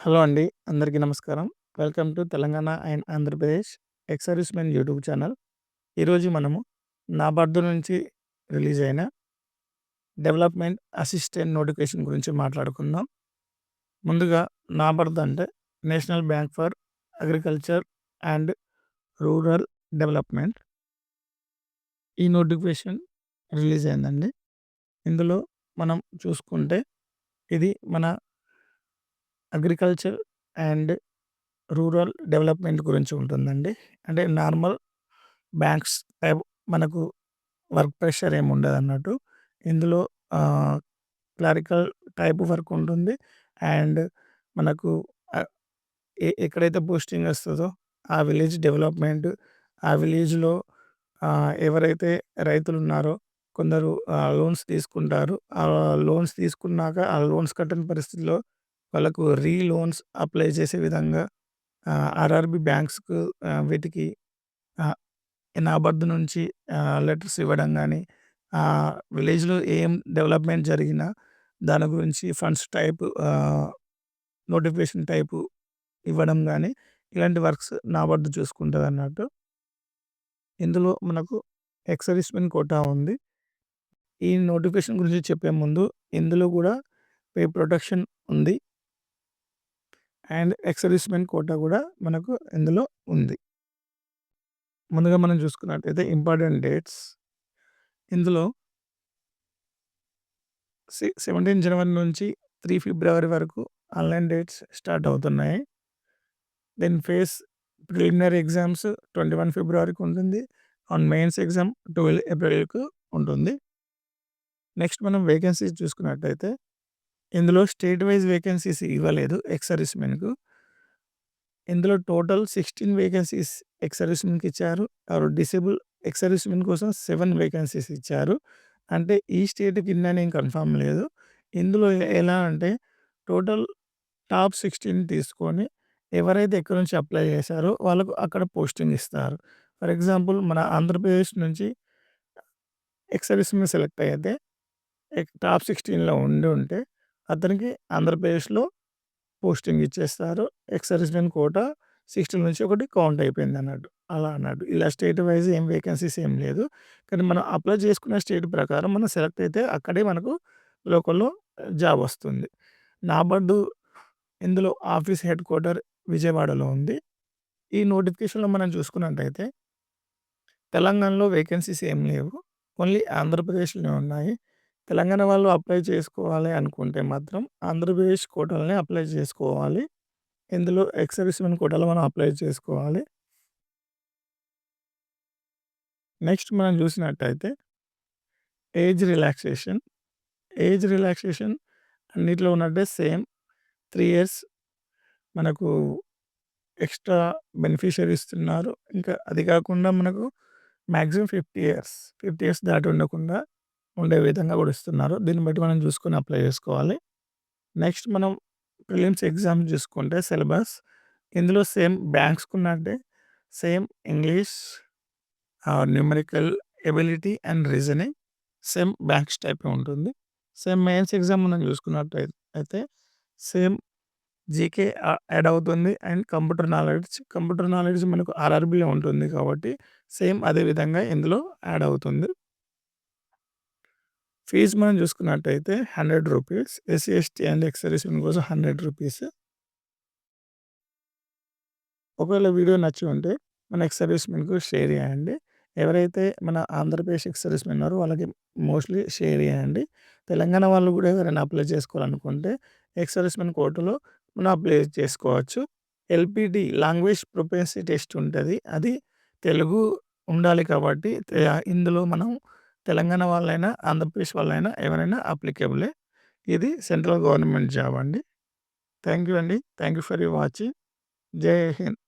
Hello అండి. అందరికీ నమస్కారం. Welcome to Telangana and Andhra Pradesh ex servicemen YouTube channel. ఈరోజు మనము నాబార్దు నుంచి రిలీజ్ అయిన డెవలప్‌మెంట్ అసిస్టెంట్ నోటిఫికేషన్ గురించి మాట్లాడుకుందాం. ముందుగా నాబార్ద్ అంటే national bank for agriculture and rural development. ఈ నోటిఫికేషన్ రిలీజ్ అయిందండి. ఇందులో మనం చూసుకుంటే ఇది మన అగ్రికల్చర్ అండ్ రూరల్ డెవలప్‌మెంట్ గురించి ఉంటుందండి. అంటే నార్మల్ బ్యాంక్స్ టైప్ మనకు వర్క్ ప్రెషర్ ఏమి ఉండదన్నట్టు. ఇందులో ఆహ్, క్లరికల్ టైప్ వర్క్ ఉంటుంది. అండ్ మనకు ఆహ్, ఎక్కడైతే పోస్టింగ్ వస్తదో ఆ విలేజ్ డెవలప్‌మెంట్, ఆ విలేజ్‌లో ఎవరైతే రైతులున్నారో కొందరు లోన్స్ తీసుకుంటారు. ఆ లోన్స్ తీసుకున్నాక ఆ లోన్స్ కట్టని పరిస్థితిలో వాళ్ళకు లోన్స్ అప్లై చేసే విధంగా ఆర్ఆర్‌బీ బ్యాంక్స్‌కు వీటికి ఆహ్, నాబార్డ్ నుంచి లెటర్స్ ఇవ్వడం గానీ, విలేజ్‌లో ఏం డెవలప్‌మెంట్ జరిగినా దాని గురించి ఫండ్స్ టైప్ నోటిఫికేషన్ టైపు ఇవ్వడం గానీ, ఇలాంటి వర్క్స్ నాబార్డ్ చూసుకుంటదన్నట్టు. ఇందులో మనకు ఎక్స్ సర్వీస్‌మెన్ కోటా ఉంది. ఈ నోటిఫికేషన్ గురించి చెప్పే ముందు ఇందులో గూడా పే ప్రొటెక్షన్ ఉంది. అండ్ ఎక్స్ సర్వీస్‌మెన్ కోటా గూడా మనకు ఇందులో ఉంది. ముందుగా మనం చూసుకున్నట్టయితే ఇంపార్టెంట్ డేట్స్ ఇందులో 17 జనవరి నుంచి 3 ఫిబ్రవరి వరకు ఆన్‌లైన్ డేట్స్ స్టార్ట్ అవుతున్నాయి. దెన్ ఫేస్ ప్రిలిమినరీ ఎగ్జామ్స్ 21 ఫిబ్రవరికి ఉంటుంది. మెయిన్స్ ఎగ్జామ్ 12 ఏప్రిల్‌కు ఉంటుంది. నెక్స్ట్ మనం వేకెన్సీస్ చూసుకున్నట్టయితే ఇందులో స్టేట్ వైస్ వేకెన్సీస్ ఇవ్వలేదు ఎక్స్ సర్వీస్‌మెన్‌కు. ఇందులో టోటల్ 16 వేకెన్సీస్ ఎక్స్ సర్వీస్‌మెన్‌కి ఇచ్చారు. డిసేబుల్ ఎక్స్ సర్వీస్‌మెన్ కోసం 7 వేకెన్సీస్ ఇచ్చారు. అంటే ఈ స్టేట్ కిందని ఏం కన్ఫర్మ్ లేదు. ఇందులో ఎలా అంటే టోటల్ టాప్ 16 తీసుకొని ఎవరైతే ఎక్కడి నుంచి అప్లై చేశారో వాళ్ళకు అక్కడ పోస్టింగ్ ఇస్తారు. ఫర్ ఎగ్జాంపుల్ మన ఆంధ్రప్రదేశ్ నుంచి ఎక్స్ సర్వీస్‌మెన్ సెలెక్ట్ అయితే టాప్ 16లో ఉండి ఉంటే అతనికి ఆంధ్రప్రదేశ్‌లో పోస్టింగ్ ఇచ్చేస్తారు. ఎక్స్ సర్వీస్‌మెన్ కోటా 16 నుంచి ఒకటి కౌంట్ అయిపోయిందన్నట్టు. అలా అన్నట్టు. ఇలా స్టేట్ వైస్ ఏం వేకెన్సీస్ ఏం లేదు. కానీ మనం అప్లై చేసుకున్న స్టేట్ ప్రకారం మనం సెలెక్ట్ అయితే అక్కడే మనకు లోకల్‌లో జాబ్ వస్తుంది. నాబార్డు ఇందులో ఆఫీస్ హెడ్ క్వార్టర్ విజయవాడలో ఉంది. ఈ నోటిఫికేషన్‌లో మనం చూసుకున్నట్టయితే తెలంగాణలో వేకెన్సీస్ ఏం లేవు. ఓన్లీ ఆంధ్రప్రదేశ్‌లోనే ఉన్నాయి. తెలంగాణ వాళ్ళు అప్లై చేసుకోవాలి అనుకుంటే మాత్రం ఆంధ్రప్రదేశ్ కోటాలోనే అప్లై చేసుకోవాలి. ఇందులో ఎక్స్ సర్వీస్‌మెన్ కోటాలో మనం అప్లై చేసుకోవాలి. నెక్స్ట్ మనం చూసినట్టయితే ఏజ్ రిలాక్సేషన్. ఏజ్ రిలాక్సేషన్ అన్నిట్లో ఉన్నట్టే సేమ్ 3 ఇయర్స్ మనకు ఎక్స్‌ట్రా బెనిఫిషియరీ ఇస్తున్నారు. ఇంకా అది కాకుండా మనకు మాక్సిమం 50 ఇయర్స్. 50 ఇయర్స్ దాటి ఉండకుండా ఉండే విధంగా కూడా ఇస్తున్నారు. దీన్ని బట్టి మనం చూసుకొని అప్లై చేసుకోవాలి. నెక్స్ట్ మనం ప్రిలిమ్స్ ఎగ్జామ్ చూసుకుంటే సిలబస్ ఇందులో సేమ్ బ్యాంక్స్‌కున్నట్టే same English, numerical ability and reasoning same banks టైపే ఉంటుంది. సేమ్ మెయిన్స్ ఎగ్జామ్ మనం చూసుకున్నట్టయితే సేమ్ జీకే యాడ్ అవుతుంది. అండ్ కంప్యూటర్ నాలెడ్జ్ మనకు ఆర్ఆర్‌బీలో ఉంటుంది కాబట్టి సేమ్ అదే విధంగా ఇందులో యాడ్ అవుతుంది. ఫీజ్ మనం చూసుకున్నట్టయితే రూ. 100 SC, ST and ex servicemen కోసం రూ. 100. ఒకవేళ వీడియో నచ్చి ఉంటే మన ఎక్స్ సర్వీస్‌మెన్‌కు షేర్ చేయండి. ఎవరైతే మన ఆంధ్రప్రదేశ్ ఎక్స్ సర్వీస్‌మెన్ ఉన్నారో వాళ్ళకి మోస్ట్‌లీ షేర్ చేయండి. తెలంగాణ వాళ్ళు కూడా ఎవరైనా అప్లై చేసుకోవాలనుకుంటే ఎక్స్ సర్వీస్‌మెన్ కోటాలో మనం అప్లై చేసుకోవచ్చు. ఎల్‌పీటీ లాంగ్వేజ్ ప్రొఫిషియన్సీ టెస్ట్ ఉంటది. అది తెలుగు ఉండాలి కాబట్టి ఇందులో మనం తెలంగాణ వాళ్ళైనా, ఆంధ్రప్రదేశ్ వాళ్ళైనా ఎవరైనా అప్లికేబులే. ఇది సెంట్రల్ గవర్నమెంట్ జాబ్ అండి. థాంక్ యూ అండి. Thank you for your watching. జై హింద్.